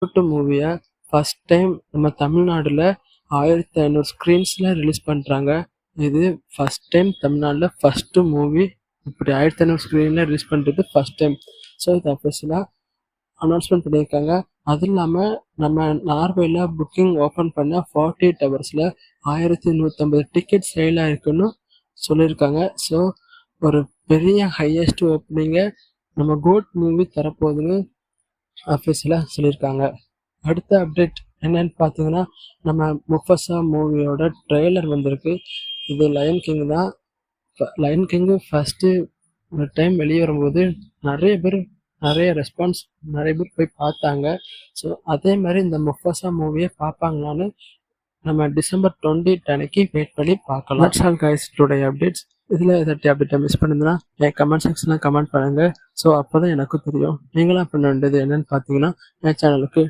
Two மூவியை first time நம்ம தமிழ்நாடுல 1500 ஸ்க்ரீன்ஸில் ரிலீஸ் பண்ணுறாங்க. இது ஃபர்ஸ்ட் டைம் தமிழ்நாட்டில் ஃபஸ்ட்டு மூவி இப்படி 1500 ஸ்க்ரீனில் ரிலீஸ் பண்ணுறது ஃபர்ஸ்ட் டைம். ஸோ இது அஃபிஷியலாக அனௌன்ஸ்மெண்ட் பண்ணியிருக்காங்க. அதுவும் இல்லாமல் நம்ம நார்வேல புக்கிங் ஓப்பன் பண்ண 48 ஹவர்ஸில் 1150 டிக்கெட் சேல் ஆயிருக்குன்னு சொல்லியிருக்காங்க. ஸோ ஒரு பெரிய ஹையஸ்ட் ஓப்பனிங்கை நம்ம கோட் மூவி தரப்போகுதுன்னு அஃபிஷியலாக சொல்லியிருக்காங்க. அடுத்த அப்டேட் என்னன்னு பார்த்தீங்கன்னா, நம்ம முஃபசா மூவியோட ட்ரெய்லர் வந்திருக்கு. இது லயன் கிங் தான். லயன் கிங்கு ஃபஸ்ட்டு ஒரு டைம் வெளியே வரும்போது நிறைய ரெஸ்பான்ஸ், நிறைய பேர் போய் பார்த்தாங்க. ஸோ அதே மாதிரி இந்த முஃபசா மூவியை பார்ப்பாங்களான்னு நம்ம December 20 அன்னைக்கு வெயிட் பண்ணி பார்க்கலாம். That's all guys today updates. இதில் ஏதாட்டி அப்டேட்டை மிஸ் பண்ணிருந்தா என் கமெண்ட் செக்ஷனில் கமெண்ட் பண்ணுங்கள். ஸோ அப்போ தான் எனக்கும் தெரியும். நீங்களாம் பண்ண வேண்டியது என்னன்னு பார்த்தீங்கன்னா, என் சேனலுக்கு